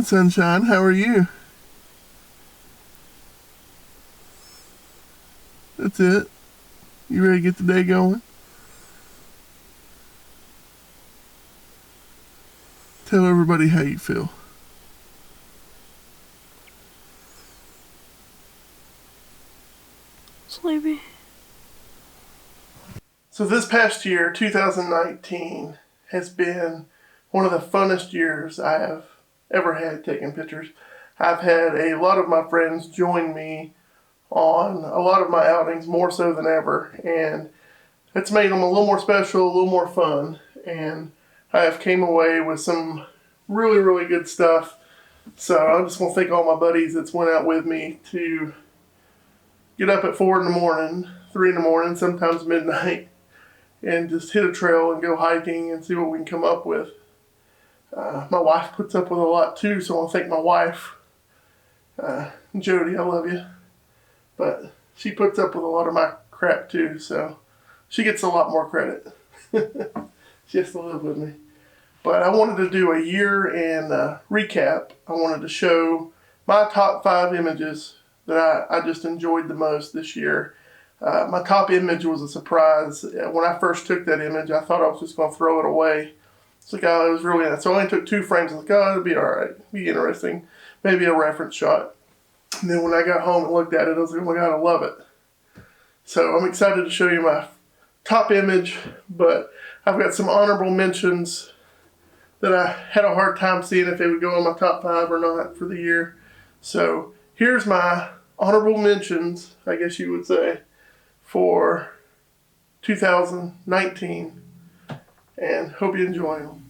Sunshine. How are you? That's it. You ready to get the day going? Tell everybody how you feel. Sleepy. So this past year, 2019, has been one of the funnest years I have ever had taking pictures. I've had a lot of my friends join me on a lot of my outings, more so than ever, and it's made them a little more special, a little more fun, and I have came away with some really, really good stuff. So I just want to thank all my buddies that's went out with me to get up at 4 in the morning, 3 in the morning, sometimes midnight, and just hit a trail and go hiking and see what we can come up with. My wife puts up with a lot too, so I want to thank my wife, Jody, I love you. But she puts up with a lot of my crap too, so she gets a lot more credit. She has to live with me. But I wanted to do a year in recap. I wanted to show my top 5 images that I just enjoyed the most this year. My top image was a surprise. When I first took that image, I thought I was just going to throw it away. It's like, oh, it was really nice. So I only took 2 frames. I was like, oh, it'll be all right. Be interesting. Maybe a reference shot. And then when I got home and looked at it, I was like, oh my God, I love it. So I'm excited to show you my top image, but I've got some honorable mentions that I had a hard time seeing if they would go in my top 5 or not for the year. So here's my honorable mentions, I guess you would say, for 2019, and hope you enjoy them.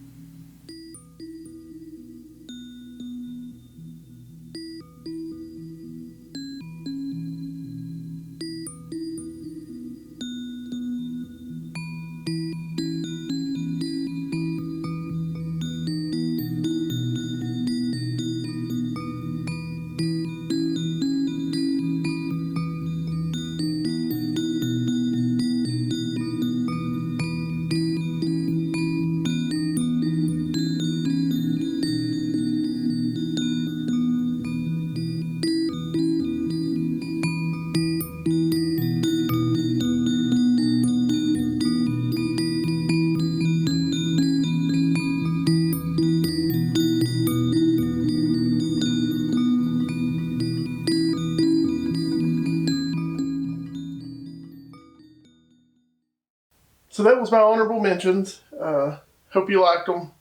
So that was my honorable mentions. Hope you liked them.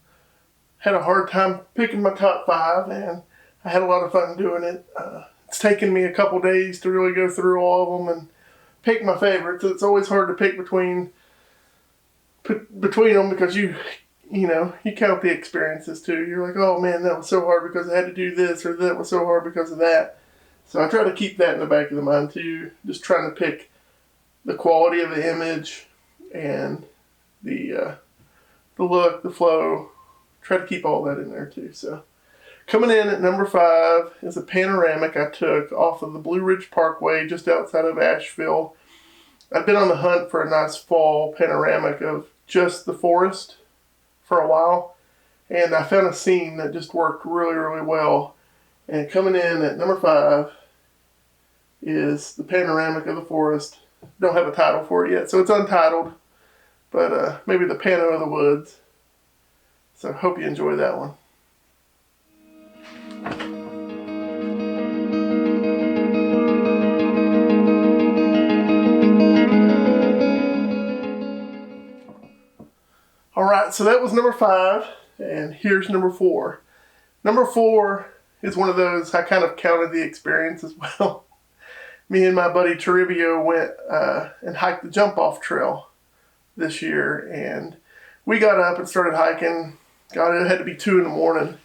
Had a hard time picking my top 5, and I had a lot of fun doing it. It's taken me a couple days to really go through all of them and pick my favorites. It's always hard to pick between them because you count the experiences too. You're like, oh man, that was so hard because I had to do this, or that was so hard because of that. So I try to keep that in the back of the mind too. Just trying to pick the quality of the image and the look, the flow. Try to keep all that in there too. So coming in at number 5 is a panoramic I took off of the Blue Ridge Parkway just outside of Asheville. I've been on the hunt for a nice fall panoramic of just the forest for a while, and I found a scene that just worked really, really well. And coming in at number 5 is the panoramic of the forest. Don't have a title for it yet, so it's untitled, but maybe the Pano of the Woods. So hope you enjoy that one. All right, so that was number 5, and here's number 4. Number 4 is one of those I kind of counted the experience as well. Me and my buddy Toribio went and hiked the jump-off trail this year, and we got up and started hiking. God, it had to be 2 in the morning,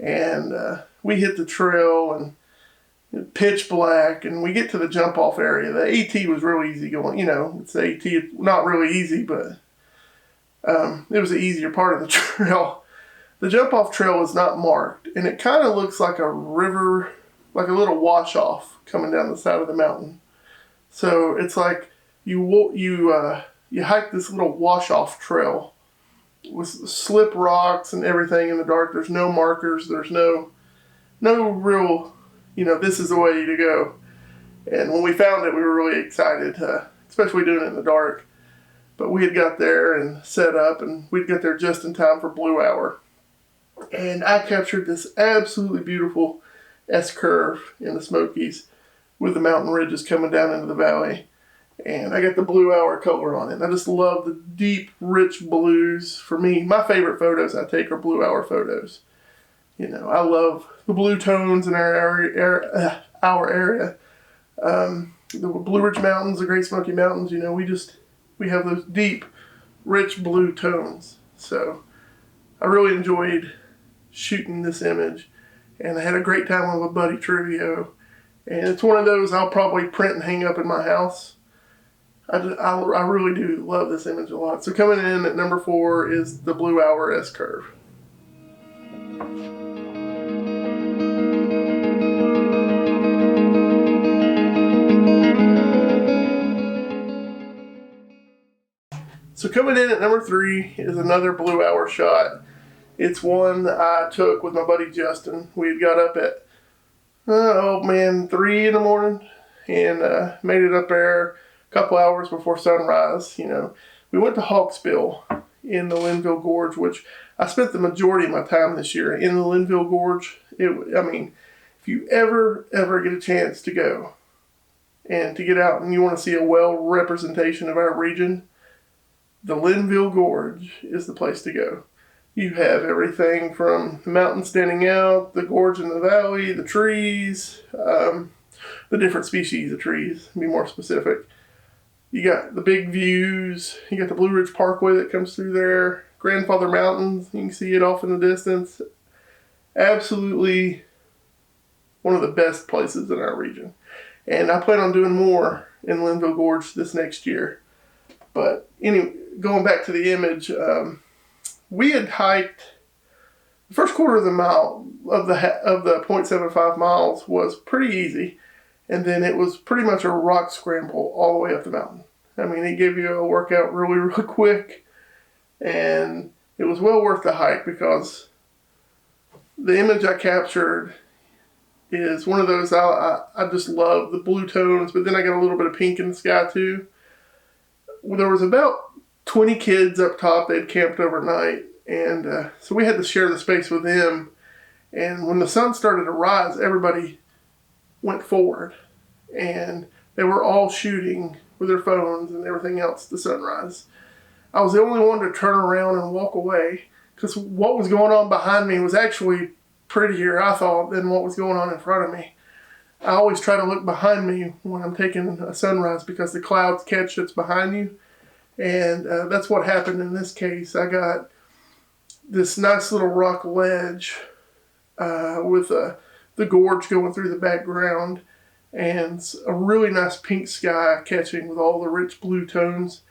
and we hit the trail and pitch black, and we get to the jump-off area. The AT was real easy going. It's the AT, not really easy, but it was the easier part of the trail. The jump-off trail is not marked, and it kind of looks like a river, like a little wash-off coming down the side of the mountain. So it's like you hike this little wash-off trail with slip rocks and everything in the dark. There's no markers. There's no no real, this is the way to go. And when we found it, we were really excited, especially doing it in the dark. But we had got there and set up, and we'd get there just in time for Blue Hour. And I captured this absolutely beautiful S-curve in the Smokies with the mountain ridges coming down into the valley. And I got the Blue Hour color on it. And I just love the deep, rich blues. For me, my favorite photos I take are Blue Hour photos. I love the blue tones in our area. The Blue Ridge Mountains, the Great Smoky Mountains, we have those deep, rich blue tones. So I really enjoyed shooting this image, and I had a great time with my buddy Trivio. And it's one of those I'll probably print and hang up in my house. I really do love this image a lot. So coming in at number 4 is the Blue Hour S-curve. So coming in at number 3 is another Blue Hour shot. It's one I took with my buddy Justin. We had got up at, 3 in the morning and made it up there a couple hours before sunrise. We went to Hawksbill in the Linville Gorge, which I spent the majority of my time this year in the Linville Gorge. If you ever get a chance to go and to get out and you want to see a well representation of our region, the Linville Gorge is the place to go. You have everything from the mountains standing out, the gorge in the valley, the trees, the different species of trees, to be more specific. You got the big views. You got the Blue Ridge Parkway that comes through there. Grandfather Mountains, you can see it off in the distance. Absolutely one of the best places in our region. And I plan on doing more in Linville Gorge this next year. But anyway, going back to the image, we had hiked the first quarter of the mile of the 0.75 miles was pretty easy, and then it was pretty much a rock scramble all the way up the mountain. It gave you a workout really, really quick, and it was well worth the hike because the image I captured is one of those I just love the blue tones, but then I got a little bit of pink in the sky too. There was about 20 kids up top. They'd camped overnight, and so we had to share the space with them. And when the sun started to rise, everybody went forward, and they were all shooting with their phones and everything else to sunrise. I was the only one to turn around and walk away because what was going on behind me was actually prettier, I thought, than what was going on in front of me. I always try to look behind me when I'm taking a sunrise because the clouds catch that's behind you. And that's what happened in this case. I got this nice little rock ledge with the gorge going through the background and a really nice pink sky catching with all the rich blue tones.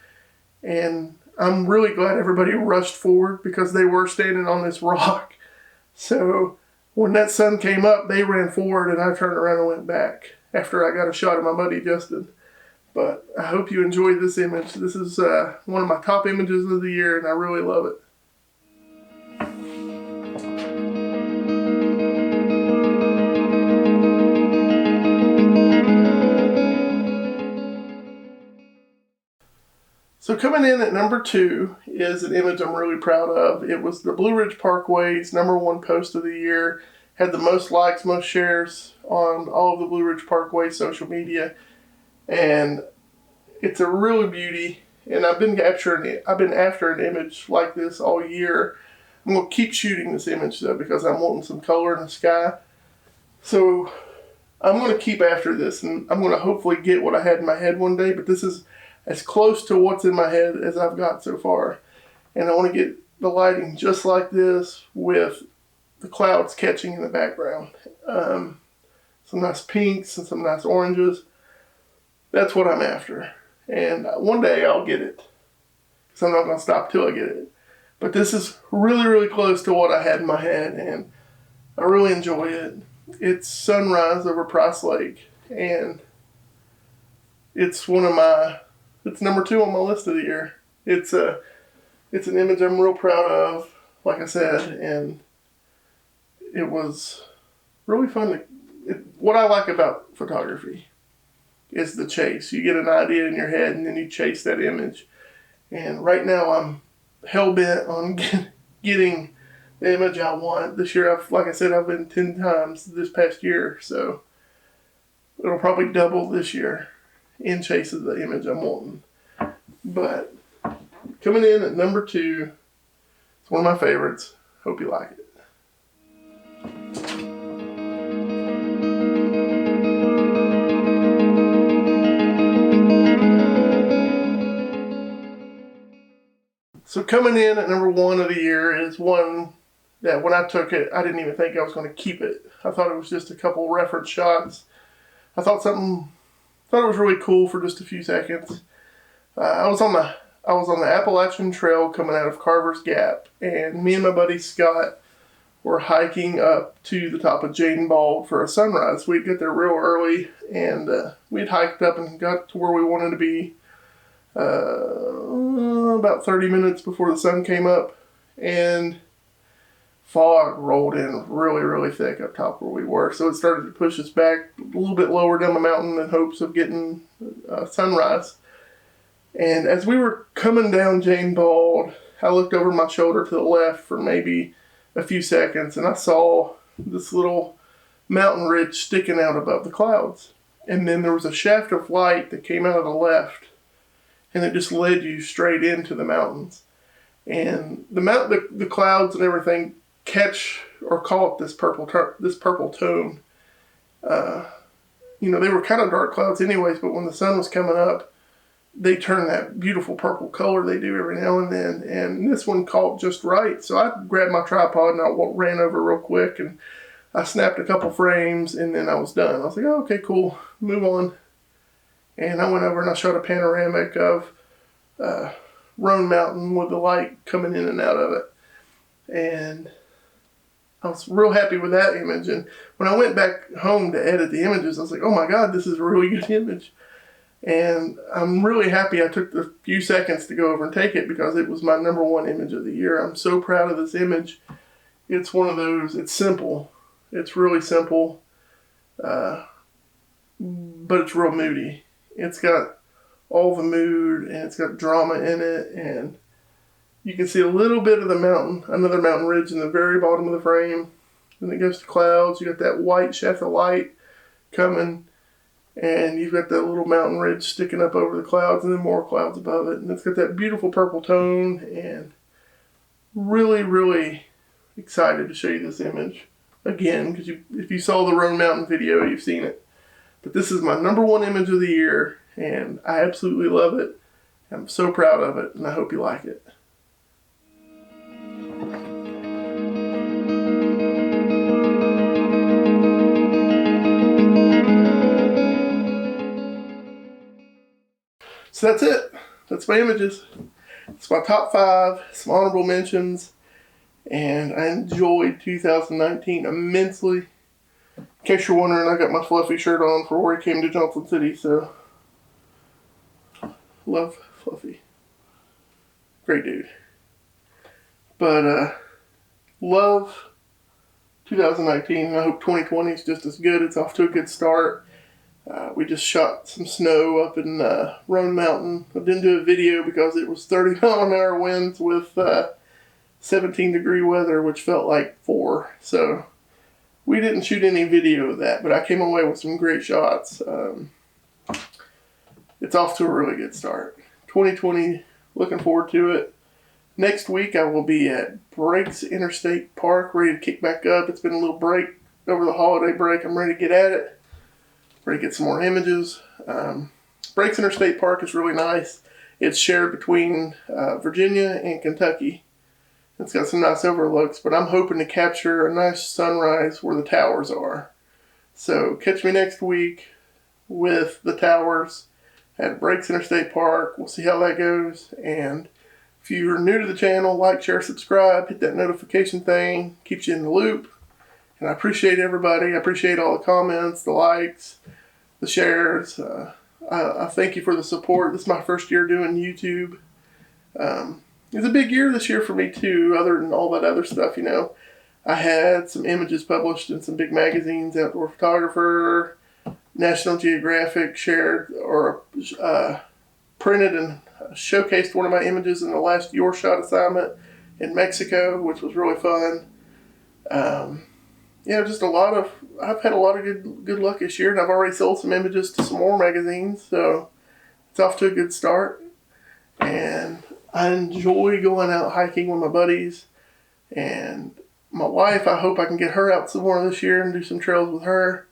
And I'm really glad everybody rushed forward because they were standing on this rock. So when that sun came up, they ran forward and I turned around and went back after I got a shot of my buddy Justin. But I hope you enjoyed this image. This is one of my top images of the year, and I really love it. So coming in at number 2 is an image I'm really proud of. It was the Blue Ridge Parkway's #1 post of the year. Had the most likes, most shares on all of the Blue Ridge Parkway social media. And it's a real beauty, and I've been after an image like this all year. I'm going to keep shooting this image, though, because I'm wanting some color in the sky. So I'm going to keep after this, and I'm going to hopefully get what I had in my head one day, but this is as close to what's in my head as I've got so far. And I want to get the lighting just like this with the clouds catching in the background. Some nice pinks and some nice oranges. That's what I'm after. And one day I'll get it. Because I'm not going to stop till I get it. But this is really, really close to what I had in my head. And I really enjoy it. It's sunrise over Price Lake. And it's it's number 2 on my list of the year. It's an image I'm real proud of, like I said. And it was really fun what I like about photography is the chase. You get an idea in your head and then you chase that image. And right now I'm hell-bent on getting the image I want. This year, like I said, I've been 10 times this past year, so it'll probably double this year in chase of the image I'm wanting. But coming in at number 2, it's one of my favorites. Hope you like it. So coming in at number 1 of the year is one that when I took it, I didn't even think I was going to keep it. I thought it was just a couple reference shots. I thought it was really cool for just a few seconds. I was on the Appalachian Trail coming out of Carver's Gap, and me and my buddy Scott were hiking up to the top of Jane Bald for a sunrise. We'd get there real early, and we'd hiked up and got to where we wanted to be about 30 minutes before the sun came up, and fog rolled in really, really thick up top where we were. So it started to push us back a little bit lower down the mountain in hopes of getting sunrise. And as we were coming down Jane Bald, I looked over my shoulder to the left for maybe a few seconds, and I saw this little mountain ridge sticking out above the clouds. And then there was a shaft of light that came out of the left, and it just led you straight into the mountains. And the clouds and everything caught this purple tone. They were kind of dark clouds anyways, but when the sun was coming up, they turn that beautiful purple color they do every now and then. And this one caught just right. So I grabbed my tripod and I ran over real quick and I snapped a couple frames and then I was done. I was like, oh, okay, cool, move on. And I went over and I shot a panoramic of Roan Mountain with the light coming in and out of it. And I was real happy with that image. And when I went back home to edit the images, I was like, oh my God, this is a really good image. And I'm really happy I took the few seconds to go over and take it because it was my number 1 image of the year. I'm so proud of this image. It's one of those, it's simple. It's really simple, but it's real moody. It's got all the mood and it's got drama in it, and you can see a little bit of another mountain ridge in the very bottom of the frame. Then it goes to clouds. You got that white shaft of light coming, and you've got that little mountain ridge sticking up over the clouds, and then more clouds above it. And it's got that beautiful purple tone, and really, really excited to show you this image again, because if you saw the Roan Mountain video, you've seen it. But this is my number 1 image of the year, and I absolutely love it. I'm so proud of it, and I hope you like it. So that's it. That's my images. It's my top 5, some honorable mentions, and I enjoyed 2019 immensely. In case you're wondering, I got my Fluffy shirt on for where he came to Johnson City, so love Fluffy. Great dude. But love 2019, and I hope 2020 is just as good. It's off to a good start. We just shot some snow up in Roan Mountain. I didn't do a video because it was 30-mile-an-hour winds with 17-degree weather, which felt like 4. So we didn't shoot any video of that, but I came away with some great shots. It's off to a really good start. 2020, looking forward to it. Next week I will be at Breaks Interstate Park, ready to kick back up. It's been a little break over the holiday break. I'm ready to get at it. Ready to get some more images. Breaks Interstate Park is really nice. It's shared between Virginia and Kentucky. It's got some nice overlooks, but I'm hoping to capture a nice sunrise where the towers are. So catch me next week with the towers at Breaks Interstate Park. We'll see how that goes. And if you're new to the channel, like, share, subscribe, hit that notification thing. Keeps you in the loop. And I appreciate everybody. I appreciate all the comments, the likes, the shares. I thank you for the support. This is my first year doing YouTube. It's a big year this year for me too, other than all that other stuff, I had some images published in some big magazines, Outdoor Photographer, National Geographic shared or printed and showcased one of my images in the last Your Shot assignment in Mexico, which was really fun. Just I've had a lot of good luck this year, and I've already sold some images to some more magazines, so it's off to a good start. And I enjoy going out hiking with my buddies, and my wife, I hope I can get her out some more this year and do some trails with her.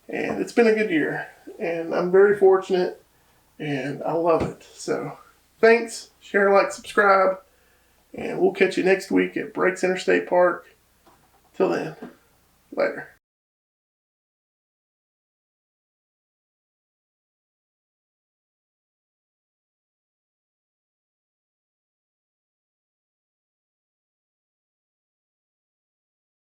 And it's been a good year, and I'm very fortunate, and I love it. So thanks, share, like, subscribe, and we'll catch you next week at Breaks Interstate Park. Till then, later.